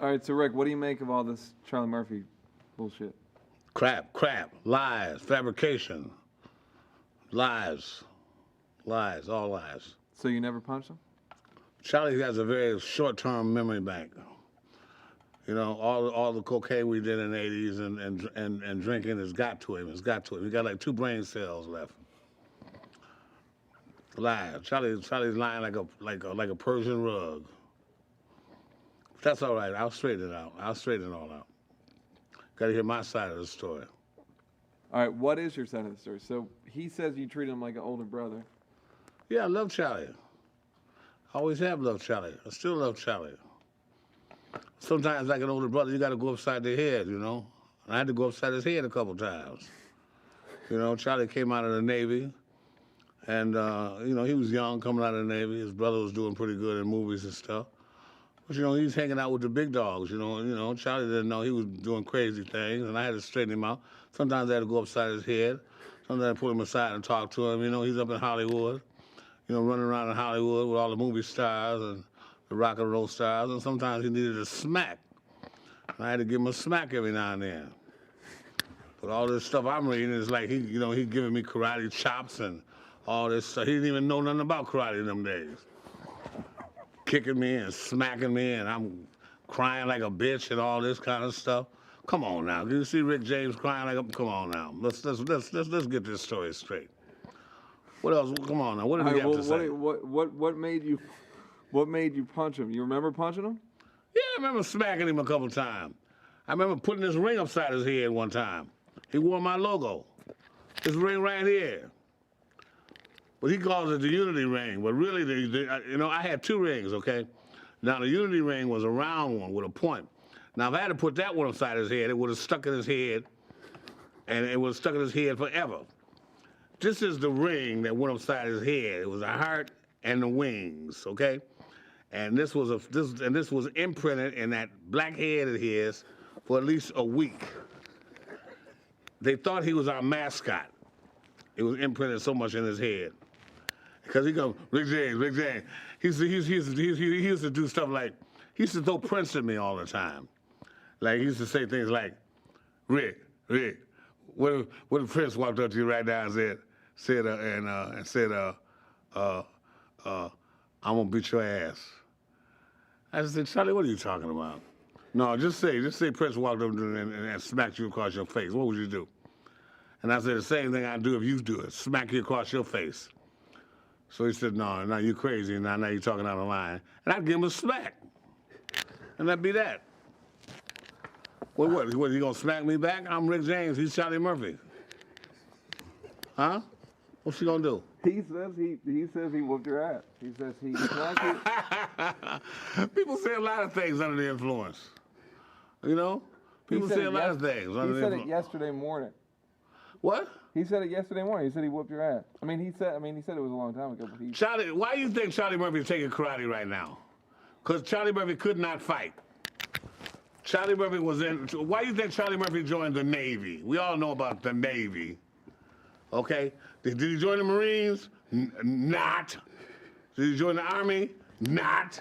All right, so Rick, what do you make of all this Charlie Murphy bullshit? Crap, lies, fabrication, lies, all lies. So you never punched him? Charlie has a very short-term memory bank. You know, all the cocaine we did in the '80s and drinking has got to him. It's got to him. He got like 2 brain cells left. Lies. Charlie's lying like a Persian rug. That's all right. I'll straighten it out. I'll straighten it all out. Got to hear my side of the story. All right, what is your side of the story? So he says you treat him like an older brother. Yeah, I love Charlie. I always have loved Charlie. I still love Charlie. Sometimes, like an older brother, you got to go upside their head, you know. And I had to go upside his head a couple times. You know, Charlie came out of the Navy, and, you know, he was young coming out of the Navy. His brother was doing pretty good in movies and stuff. But, you know, he was hanging out with the big dogs, you know. Charlie didn't know he was doing crazy things, and I had to straighten him out. Sometimes I had to go upside his head. Sometimes I put him aside and talk to him. You know, he's up in Hollywood, you know, running around in Hollywood with all the movie stars and the rock and roll stars, and sometimes he needed a smack. And I had to give him a smack every now and then. But all this stuff I'm reading is like he's giving me karate chops and all this stuff. He didn't even know nothing about karate in them days. Kicking me and smacking me, and I'm crying like a bitch and all this kind of stuff. Come on now, you see Rick James crying like a? Come on now, let's get this story straight. What else? Come on now, what did he have to say? What made you punch him? You remember punching him? Yeah, I remember smacking him a couple times. I remember putting this ring upside his head one time. He wore my logo. This ring right here. But he calls it the Unity ring. But really, you know, I had 2 rings, okay? Now, the Unity ring was a round one with a point. Now, if I had to put that one upside his head, it would have stuck in his head, and it would have stuck in his head forever. This is the ring that went upside his head. It was a heart and the wings, okay? And this was imprinted in that black head of his for at least a week. They thought he was our mascot. It was imprinted so much in his head. Because he goes, Rick James. He used to do stuff like, he used to throw Prince at me all the time. Like, he used to say things like, Rick, what if Prince walked up to you right now and said, I'm gonna beat your ass. I just said, Charlie, what are you talking about? No, just say Prince walked up and smacked you across your face. What would you do? And I said, the same thing I'd do if you do it, smack you across your face. So he said, no, you crazy, now you're talking out of line. And I'd give him a smack. And that'd be that. What, he gonna smack me back? I'm Rick James, he's Charlie Murphy. Huh? What's he gonna do? He says he whooped your ass. He says he smacked you. People say a lot of things under the influence. You know? People say a lot of things under the influence. He said it yesterday morning. What? He said it yesterday morning. He said he whooped your ass. He said it was a long time ago. But Charlie, why do you think Charlie Murphy is taking karate right now? Because Charlie Murphy could not fight. Charlie Murphy was in. Why do you think Charlie Murphy joined the Navy? We all know about the Navy. Okay? Did he join the Marines? Not. Did he join the Army? Not.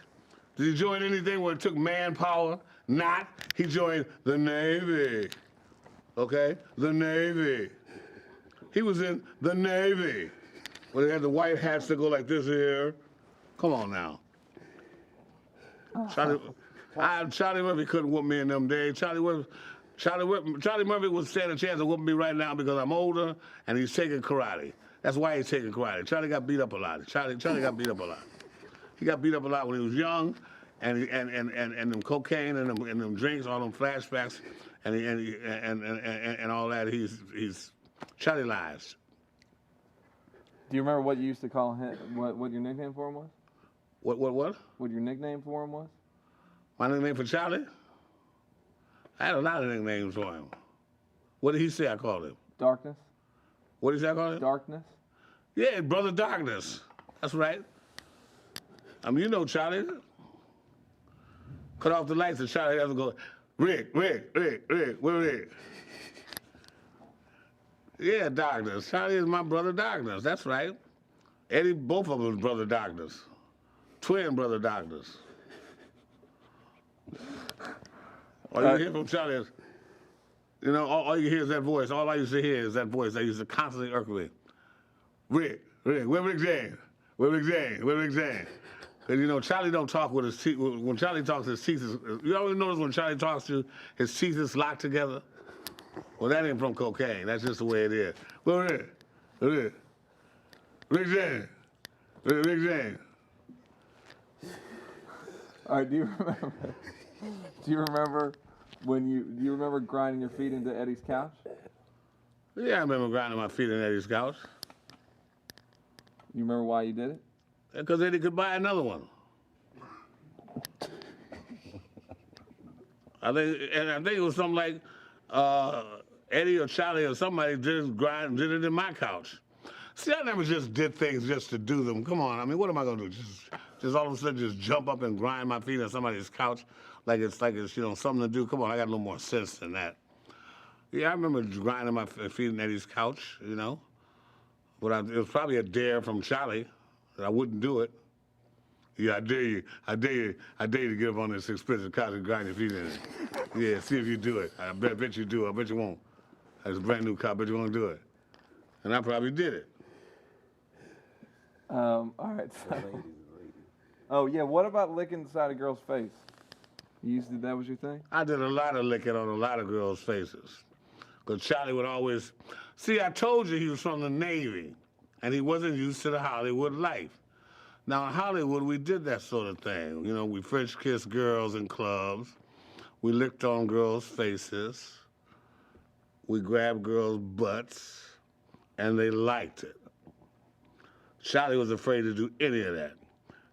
Did he join anything where it took manpower? Not. He joined the Navy. Okay? The Navy. He was in the Navy. Where they had the white hats that go like this here. Come on now. Charlie Murphy couldn't whoop me in them days. Charlie Murphy would stand a chance of whooping me right now because I'm older and he's taking karate. That's why he's taking karate. Charlie got beat up a lot. Charlie got beat up a lot. He got beat up a lot when he was young, and them cocaine and them drinks, all them flashbacks, and all that. He's Charlie lies. Do you remember what you used to call him? What your nickname for him was? What? What your nickname for him was? My nickname for Charlie? I had a lot of nicknames for him. What did he say I called him? Darkness. What did he say I called him? Darkness. Yeah, Brother Darkness. That's right. You know Charlie. Cut off the lights and Charlie has to go, Rick, where Rick? Yeah, Darkness. Charlie is my Brother Darkness. That's right. Eddie, both of them was Brother Darkness. Twin Brother Darkness. All you hear from Charlie is, you know, all you hear is that voice. All I used to hear is that voice that used to constantly irk me. Rick, where Rick James? Where Rick James? Where Rick James? Because, you know, Charlie don't talk with his teeth. When Charlie talks, his teeth is, you always notice when Charlie talks to you, his teeth is locked together? Well, that ain't from cocaine. That's just the way it is. Where Rick? Rick James. Rick James. All right, do you remember do you remember grinding your feet into Eddie's couch? Yeah, I remember grinding my feet in Eddie's couch. You remember why you did it? Because Eddie could buy another one. I think it was something like Eddie or Charlie or somebody did it in my couch. See, I never just did things just to do them. Come on, I mean, what am I gonna do? Just all of a sudden just jump up and grind my feet on somebody's couch like it's you know something to do. Come on, I got a little more sense than that. Yeah, I remember grinding my feet on Eddie's couch, you know. But it was probably a dare from Charlie that I wouldn't do it. Yeah, I dare you to get up on this expensive couch and grind your feet in it. Yeah, see if you do it. I bet you do. I bet you won't. That's a brand new couch. I bet you won't do it. And I probably did it. All right. Oh yeah, what about licking the side of a girl's face? That was your thing? I did a lot of licking on a lot of girls' faces. Because Charlie would always, see, I told you he was from the Navy, and he wasn't used to the Hollywood life. Now, in Hollywood, we did that sort of thing. You know, we French kissed girls in clubs. We licked on girls' faces. We grabbed girls' butts, and they liked it. Charlie was afraid to do any of that.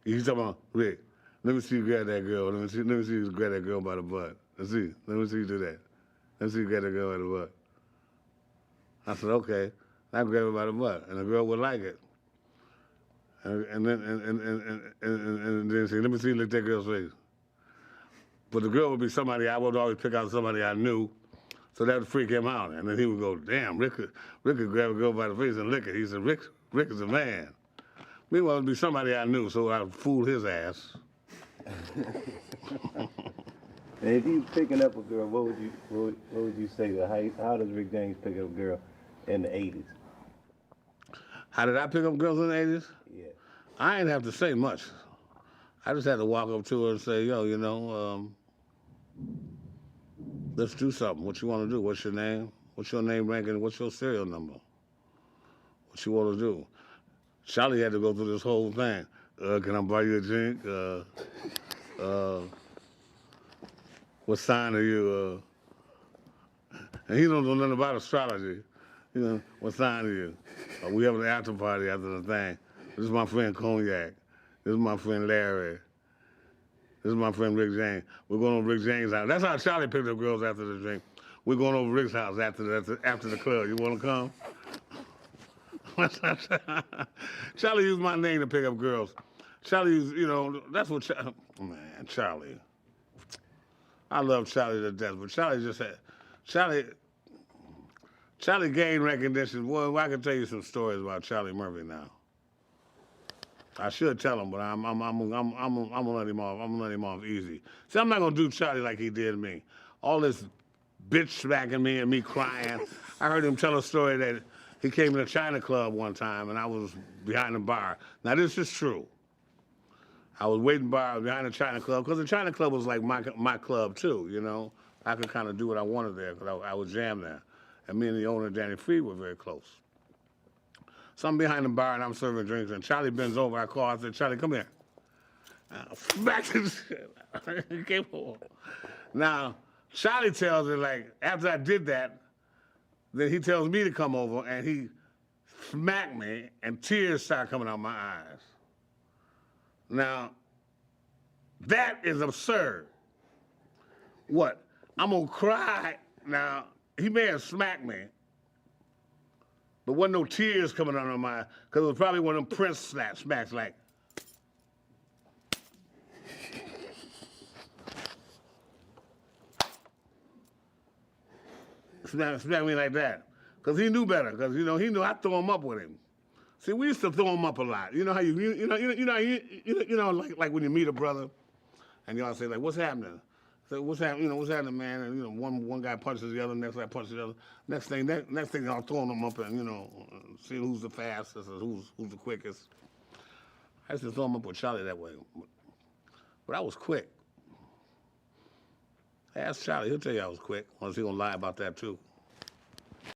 He's talking about, Rick, let me see you grab that girl. Let me see you grab that girl by the butt. Let me see you do that. Let me see you grab that girl by the butt. I said, okay. I grab her by the butt, and the girl would like it. And then say, let me see you lick that girl's face. But the girl would be somebody, I would always pick out somebody I knew, so that would freak him out. And then he would go, damn, Rick could grab a girl by the face and lick it. He said, Rick is a man. Meanwhile, it would be somebody I knew, so I would fool his ass. And if you was picking up a girl, what would you say? How does Rick James pick up a girl in the 80s? How did I pick up girls in the 80s? Yeah. I ain't have to say much. I just had to walk up to her and say, yo, you know, let's do something. What you want to do? What's your name? What's your name ranking? What's your serial number? What you want to do? Charlie had to go through this whole thing. Can I buy you a drink? What sign are you? And he don't know nothing about astrology. You know, what sign are you? We have an after party after the thing. This is my friend Cognac. This is my friend Larry. This is my friend Rick James. We're going over Rick James' house. That's how Charlie picked up girls after the drink. We're going over Rick's house after the club. You want to come? Charlie used my name to pick up girls. Charlie used, you know, that's what man, Charlie. I love Charlie to death, but Charlie just had, Charlie gained recognition. Boy, I can tell you some stories about Charlie Murphy now. I should tell him, but I'm gonna let him off. I'm gonna let him off easy. See, I'm not gonna do Charlie like he did me. All this bitch smacking me and me crying. I heard him tell a story that he came to the China Club one time and I was behind the bar. Now this is true. I was waiting behind the China Club because the China Club was like my club too, you know. I could kind of do what I wanted there because I would jam there. And me and the owner, Danny Freed, were very close. So I'm behind the bar and I'm serving drinks and Charlie bends over. I call, I said, Charlie, come here. Back to the shit. He came over. Now, Charlie tells her, like, after I did that, then he tells me to come over and he smacked me and tears start coming out my eyes. Now, that is absurd. What? I'm gonna cry. Now, he may have smacked me, but wasn't no tears coming out of my eyes, because it was probably one of them Prince smacks like. Smack me like that. Because he knew better, because, you know, he knew I'd throw him up with him. See, we used to throw him up a lot. You know how like when you meet a brother and y'all say, like, what's happening? So what's happening? You know, what's happening, man? And, you know, one guy punches the other, next guy punches the other. Next thing, I'm throwing them up and, you know, see who's the fastest or who's the quickest. I used to throw them up with Charlie that way. But I was quick. Ask Charlie, he'll tell you I was quick. Unless he gonna lie about that too.